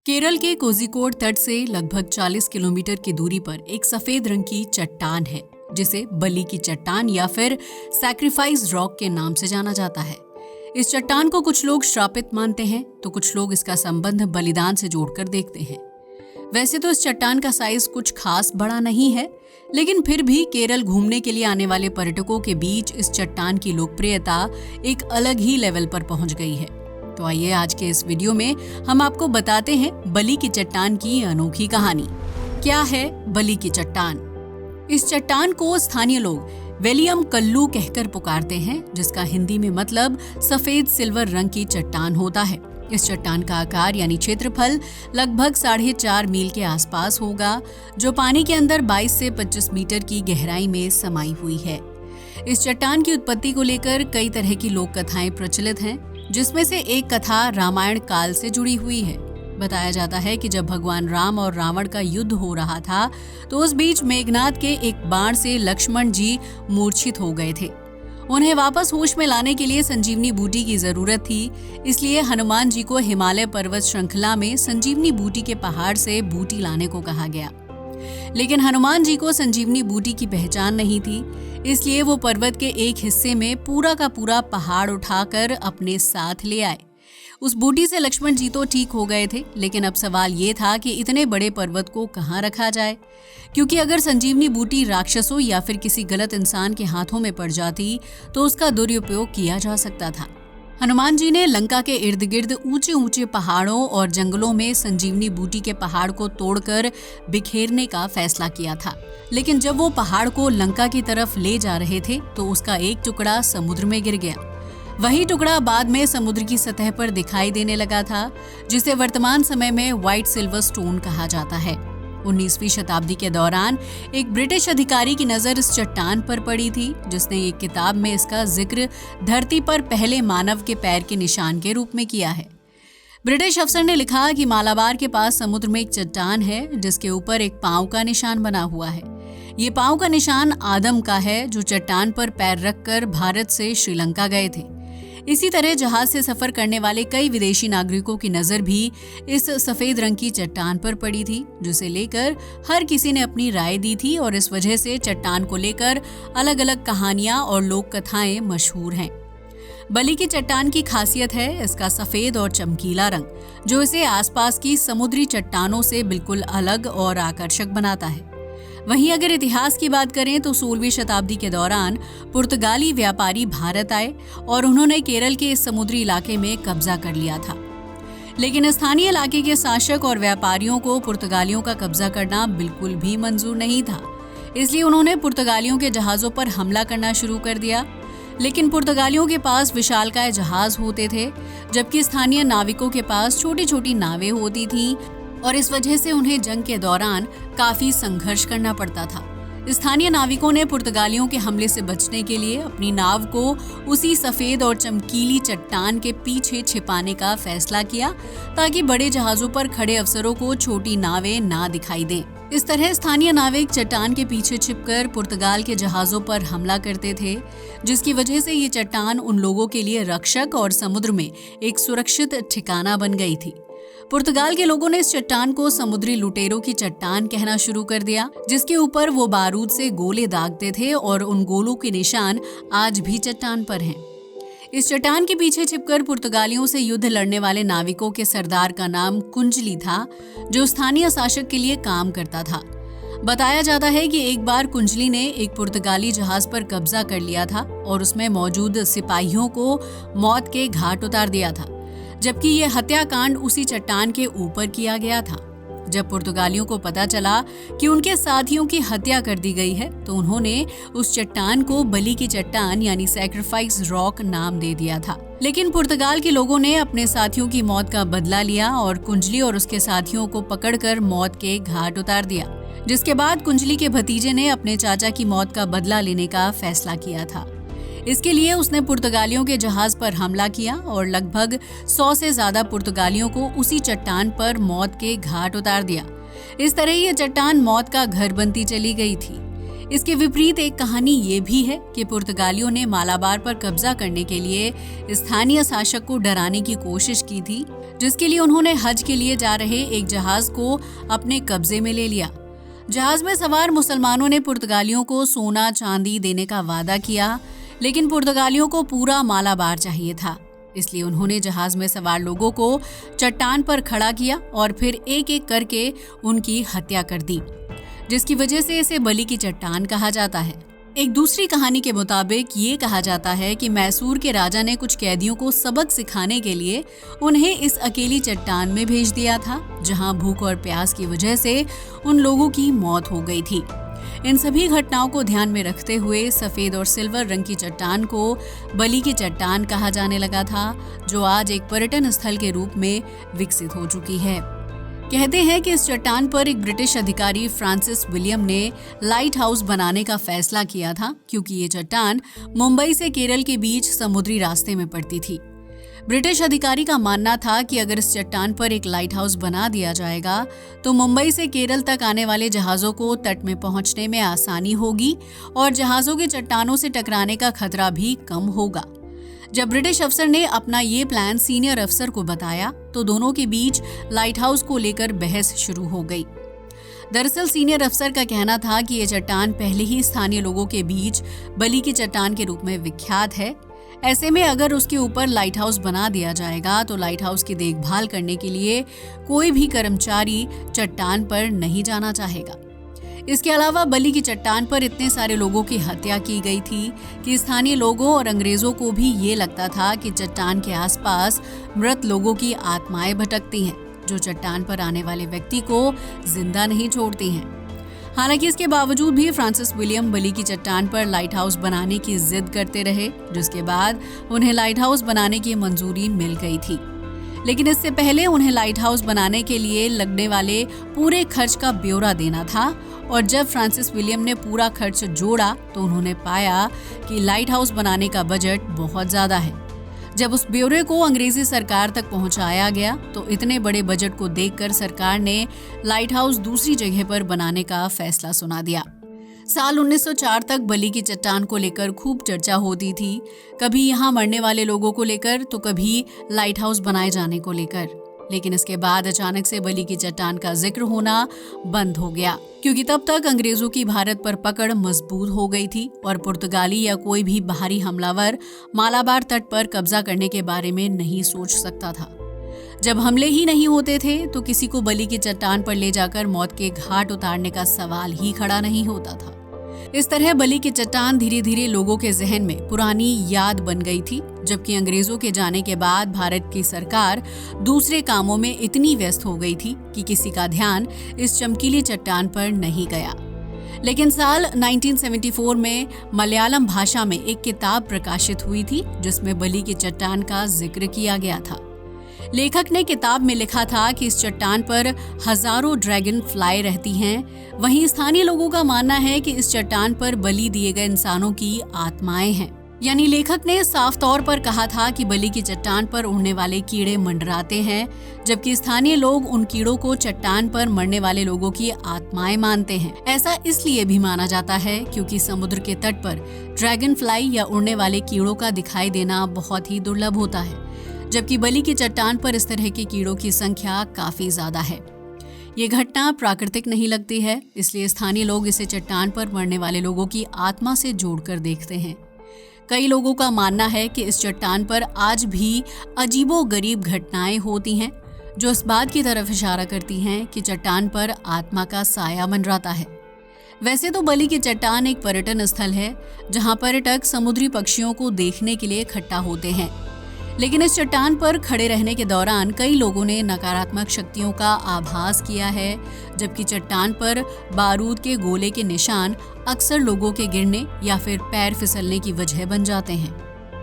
केरल के कोझिकोड तट से लगभग 40 किलोमीटर की दूरी पर एक सफेद रंग की चट्टान है जिसे बलि की चट्टान या फिर सैक्रिफाइस रॉक के नाम से जाना जाता है। इस चट्टान को कुछ लोग श्रापित मानते हैं तो कुछ लोग इसका संबंध बलिदान से जोड़कर देखते हैं। वैसे तो इस चट्टान का साइज कुछ खास बड़ा नहीं है, लेकिन फिर भी केरल घूमने के लिए आने वाले पर्यटकों के बीच इस चट्टान की लोकप्रियता एक अलग ही लेवल पर पहुंच गई है। तो आइए आज के इस वीडियो में हम आपको बताते हैं बलि की चट्टान की अनोखी कहानी। क्या है बलि की चट्टान? इस चट्टान को स्थानीय लोग वेलियम कल्लू कहकर पुकारते हैं, जिसका हिंदी में मतलब सफेद सिल्वर रंग की चट्टान होता है। इस चट्टान का आकार यानी क्षेत्रफल लगभग 4.5 मील के आसपास होगा, जो पानी के अंदर 22 से 25 मीटर की गहराई में समाई हुई है। इस चट्टान की उत्पत्ति को लेकर कई तरह की लोक कथाएं प्रचलित हैं, जिसमें से एक कथा रामायण काल से जुड़ी हुई है। बताया जाता है कि जब भगवान राम और रावण का युद्ध हो रहा था तो उस बीच मेघनाद के एक बाण से लक्ष्मण जी मूर्छित हो गए थे। उन्हें वापस होश में लाने के लिए संजीवनी बूटी की जरूरत थी, इसलिए हनुमान जी को हिमालय पर्वत श्रृंखला में संजीवनी बूटी के पहाड़ से बूटी लाने को कहा गया। लेकिन हनुमान जी को संजीवनी बूटी की पहचान नहीं थी, इसलिए वो पर्वत के एक हिस्से में पूरा का पूरा पहाड़ उठाकर अपने साथ ले आए। उस बूटी से लक्ष्मण जी तो ठीक हो गए थे, लेकिन अब सवाल ये था कि इतने बड़े पर्वत को कहाँ रखा जाए, क्योंकि अगर संजीवनी बूटी राक्षसों या फिर किसी गलत इंसान के हाथों में पड़ जाती तो उसका दुरुपयोग किया जा सकता था। हनुमान जी ने लंका के इर्द गिर्द ऊंचे ऊंचे पहाड़ों और जंगलों में संजीवनी बूटी के पहाड़ को तोड़कर बिखेरने का फैसला किया था। लेकिन जब वो पहाड़ को लंका की तरफ ले जा रहे थे तो उसका एक टुकड़ा समुद्र में गिर गया। वही टुकड़ा बाद में समुद्र की सतह पर दिखाई देने लगा था, जिसे वर्तमान समय में व्हाइट सिल्वर स्टोन कहा जाता है। 19वीं शताब्दी के दौरान एक ब्रिटिश अधिकारी की नजर इस चट्टान पर पड़ी थी, जिसने एक किताब में इसका जिक्र धरती पर पहले मानव के पैर के निशान के रूप में किया है। ब्रिटिश अफसर ने लिखा कि मालाबार के पास समुद्र में एक चट्टान है जिसके ऊपर एक पांव का निशान बना हुआ है। ये पांव का निशान आदम का है, जो चट्टान पर पैर रखकर भारत से श्रीलंका गए थे। इसी तरह जहाज से सफर करने वाले कई विदेशी नागरिकों की नजर भी इस सफेद रंग की चट्टान पर पड़ी थी, जिसे लेकर हर किसी ने अपनी राय दी थी और इस वजह से चट्टान को लेकर अलग अलग कहानियां और लोक कथाएं मशहूर हैं। बलि की चट्टान की खासियत है इसका सफेद और चमकीला रंग, जो इसे आसपास की समुद्री चट्टानों से बिल्कुल अलग और आकर्षक बनाता है। वहीं अगर इतिहास की बात करें तो 16वीं शताब्दी के दौरान पुर्तगाली व्यापारी भारत आए और उन्होंने केरल के इस समुद्री इलाके में कब्जा कर लिया था। लेकिन स्थानीय इलाके के शासक और व्यापारियों को पुर्तगालियों का कब्जा करना बिल्कुल भी मंजूर नहीं था, इसलिए उन्होंने पुर्तगालियों के जहाजों पर हमला करना शुरू कर दिया। लेकिन पुर्तगालियों के पास विशालकाय जहाज होते थे, जबकि स्थानीय नाविकों के पास छोटी छोटी नावें होती थीं और इस वजह से उन्हें जंग के दौरान काफी संघर्ष करना पड़ता था। स्थानीय नाविकों ने पुर्तगालियों के हमले से बचने के लिए अपनी नाव को उसी सफेद और चमकीली चट्टान के पीछे छिपाने का फैसला किया, ताकि बड़े जहाजों पर खड़े अफसरों को छोटी नावें ना दिखाई दें। इस तरह स्थानीय नाविक चट्टान के पीछे छिपकर पुर्तगाल के जहाजों पर हमला करते थे, जिसकी वजह से ये चट्टान उन लोगों के लिए रक्षक और समुद्र में एक सुरक्षित ठिकाना बन गई थी। पुर्तगाल के लोगों ने इस चट्टान को समुद्री लुटेरों की चट्टान कहना शुरू कर दिया, जिसके ऊपर वो बारूद से गोले दागते थे और उन गोलों के निशान आज भी चट्टान पर हैं। इस चट्टान के पीछे छिपकर पुर्तगालियों से युद्ध लड़ने वाले नाविकों के सरदार का नाम कुंजली था, जो स्थानीय शासक के लिए काम करता था। बताया जाता है कि एक बार कुंजली ने एक पुर्तगाली जहाज पर कब्जा कर लिया था और उसमें मौजूद सिपाहियों को मौत के घाट उतार दिया था, जबकि ये हत्याकांड उसी चट्टान के ऊपर किया गया था। जब पुर्तगालियों को पता चला कि उनके साथियों की हत्या कर दी गई है तो उन्होंने उस चट्टान को बलि की चट्टान यानी सैक्रिफाइस रॉक नाम दे दिया था। लेकिन पुर्तगाल के लोगों ने अपने साथियों की मौत का बदला लिया और कुंजली और उसके साथियों को पकड़कर मौत के घाट उतार दिया, जिसके बाद कुंजली के भतीजे ने अपने चाचा की मौत का बदला लेने का फैसला किया था। इसके लिए उसने पुर्तगालियों के जहाज पर हमला किया और लगभग 100 से ज्यादा पुर्तगालियों को उसी चट्टान पर मौत के घाट उतार दिया। इस तरह ये चट्टान मौत का घर बनती चली गई थी। इसके विपरीत एक कहानी ये भी है कि पुर्तगालियों ने मालाबार पर कब्जा करने के लिए स्थानीय शासक को डराने की कोशिश की थी, जिसके लिए उन्होंने हज के लिए जा रहे एक जहाज को अपने कब्जे में ले लिया। जहाज में सवार मुसलमानों ने पुर्तगालियों को सोना चांदी देने का वादा किया, लेकिन पुर्तगालियों को पूरा मालाबार चाहिए था। इसलिए उन्होंने जहाज में सवार लोगों को चट्टान पर खड़ा किया और फिर एक एक करके उनकी हत्या कर दी, जिसकी वजह से इसे बलि की चट्टान कहा जाता है। एक दूसरी कहानी के मुताबिक ये कहा जाता है कि मैसूर के राजा ने कुछ कैदियों को सबक सिखाने के लिए उन्हें इस अकेली चट्टान में भेज दिया था, जहां भूख और प्यास की वजह से उन लोगों की मौत हो गई थी। इन सभी घटनाओं को ध्यान में रखते हुए सफेद और सिल्वर रंग की चट्टान को बलि की चट्टान कहा जाने लगा था, जो आज एक पर्यटन स्थल के रूप में विकसित हो चुकी है। कहते हैं कि इस चट्टान पर एक ब्रिटिश अधिकारी फ्रांसिस विलियम ने लाइट हाउस बनाने का फैसला किया था, क्योंकि ये चट्टान मुंबई से केरल के बीच समुद्री रास्ते में पड़ती थी। ब्रिटिश अधिकारी का मानना था कि अगर इस चट्टान पर एक लाइट हाउस बना दिया जाएगा तो मुंबई से केरल तक आने वाले जहाज़ों को तट में पहुंचने में आसानी होगी और जहाज़ों के चट्टानों से टकराने का खतरा भी कम होगा। जब ब्रिटिश अफसर ने अपना ये प्लान सीनियर अफसर को बताया तो दोनों के बीच लाइट हाउस को लेकर बहस शुरू हो गई। दरअसल सीनियर अफसर का कहना था कि ये चट्टान पहले ही स्थानीय लोगों के बीच बलि की चट्टान के रूप में विख्यात है। ऐसे में अगर उसके ऊपर लाइट हाउस बना दिया जाएगा तो लाइट हाउस की देखभाल करने के लिए कोई भी कर्मचारी चट्टान पर नहीं जाना चाहेगा। इसके अलावा बलि की चट्टान पर इतने सारे लोगों की हत्या की गई थी कि स्थानीय लोगों और अंग्रेजों को भी ये लगता था कि चट्टान के आसपास मृत लोगों की आत्माएं भटकती हैं, जो चट्टान पर आने वाले व्यक्ति को जिंदा नहीं छोड़ती हैं। हालांकि इसके बावजूद भी फ्रांसिस विलियम बलि की चट्टान पर लाइट हाउस बनाने की जिद करते रहे, जिसके बाद उन्हें लाइट हाउस बनाने की मंजूरी मिल गई थी। लेकिन इससे पहले उन्हें लाइट हाउस बनाने के लिए लगने वाले पूरे खर्च का ब्यौरा देना था, और जब फ्रांसिस विलियम ने पूरा खर्च जोड़ा तो उन्होंने पाया कि लाइट हाउस बनाने का बजट बहुत ज़्यादा है। जब उस ब्यौरे को अंग्रेजी सरकार तक पहुंचाया गया तो इतने बड़े बजट को देखकर सरकार ने लाइट हाउस दूसरी जगह पर बनाने का फैसला सुना दिया। साल 1904 तक बलि की चट्टान को लेकर खूब चर्चा होती थी, कभी यहाँ मरने वाले लोगों को लेकर तो कभी लाइट हाउस बनाए जाने को लेकर। लेकिन इसके बाद अचानक से बलि की चट्टान का जिक्र होना बंद हो गया, क्योंकि तब तक अंग्रेजों की भारत पर पकड़ मजबूत हो गई थी और पुर्तगाली या कोई भी बाहरी हमलावर मालाबार तट पर कब्जा करने के बारे में नहीं सोच सकता था। जब हमले ही नहीं होते थे तो किसी को बलि की चट्टान पर ले जाकर मौत के घाट उतारने का सवाल ही खड़ा नहीं होता था। इस तरह बलि की चट्टान धीरे धीरे लोगों के जहन में पुरानी याद बन गई थी, जबकि अंग्रेजों के जाने के बाद भारत की सरकार दूसरे कामों में इतनी व्यस्त हो गई थी कि किसी का ध्यान इस चमकीली चट्टान पर नहीं गया। लेकिन साल 1974 में मलयालम भाषा में एक किताब प्रकाशित हुई थी जिसमें बलि की चट्टान का जिक्र किया गया था। लेखक ने किताब में लिखा था कि इस चट्टान पर हजारों ड्रैगन फ्लाई रहती हैं। वहीं स्थानीय लोगों का मानना है कि इस चट्टान पर बलि दिए गए इंसानों की आत्माएं हैं। यानी लेखक ने साफ तौर पर कहा था कि बलि की चट्टान पर उड़ने वाले कीड़े मंडराते हैं, जबकि स्थानीय लोग उन कीड़ों को चट्टान पर मरने वाले लोगों की आत्माएं मानते हैं। ऐसा इसलिए भी माना जाता है क्योंकि समुद्र के तट पर ड्रैगन फ्लाई या उड़ने वाले कीड़ों का दिखाई देना बहुत ही दुर्लभ होता है, जबकि बलि की चट्टान पर इस तरह के कीड़ों की संख्या काफी ज्यादा है। ये घटना प्राकृतिक नहीं लगती है, इसलिए स्थानीय लोग इसे चट्टान पर मरने वाले लोगों की आत्मा से जोड़कर देखते हैं। कई लोगों का मानना है कि इस चट्टान पर आज भी अजीबोगरीब घटनाएं होती हैं, जो इस बात की तरफ इशारा करती हैं कि चट्टान पर आत्मा का साया मंडराता है। वैसे तो बलि की चट्टान एक पर्यटन स्थल है, जहां पर्यटक समुद्री पक्षियों को देखने के लिए इकट्ठा होते हैं, लेकिन इस चट्टान पर खड़े रहने के दौरान कई लोगों ने नकारात्मक शक्तियों का आभास किया है, जबकि चट्टान पर बारूद के गोले के निशान अक्सर लोगों के गिरने या फिर पैर फिसलने की वजह बन जाते हैं।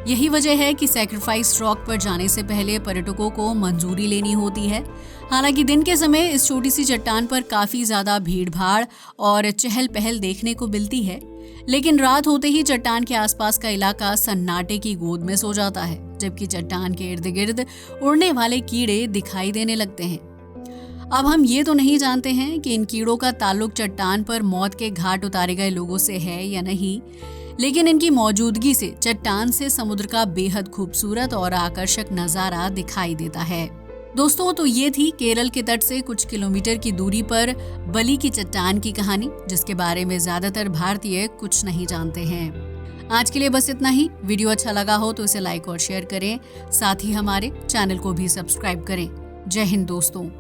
यही वजह है कि सैक्रिफाइस रॉक पर जाने से पहले पर्यटकों को मंजूरी लेनी होती है। हालांकि दिन के समय इस छोटी सी चट्टान पर काफी ज्यादा भीड़ भाड़ और चहल पहल देखने को मिलती है, लेकिन रात होते ही चट्टान के आसपास का इलाका सन्नाटे की गोद में सो जाता है, जबकि चट्टान के इर्द गिर्द उड़ने वाले कीड़े दिखाई देने लगते हैं। अब हम ये तो नहीं जानते हैं कि इन कीड़ों का ताल्लुक चट्टान पर मौत के घाट उतारे गए लोगों से है या नहीं, लेकिन इनकी मौजूदगी से चट्टान से समुद्र का बेहद खूबसूरत और आकर्षक नजारा दिखाई देता है। दोस्तों, तो ये थी केरल के तट से कुछ किलोमीटर की दूरी पर बलि की चट्टान की कहानी, जिसके बारे में ज्यादातर भारतीय कुछ नहीं जानते हैं। आज के लिए बस इतना ही। वीडियो अच्छा लगा हो तो इसे लाइक और शेयर करें, साथ ही हमारे चैनल को भी सब्सक्राइब करें। जय हिंद दोस्तों।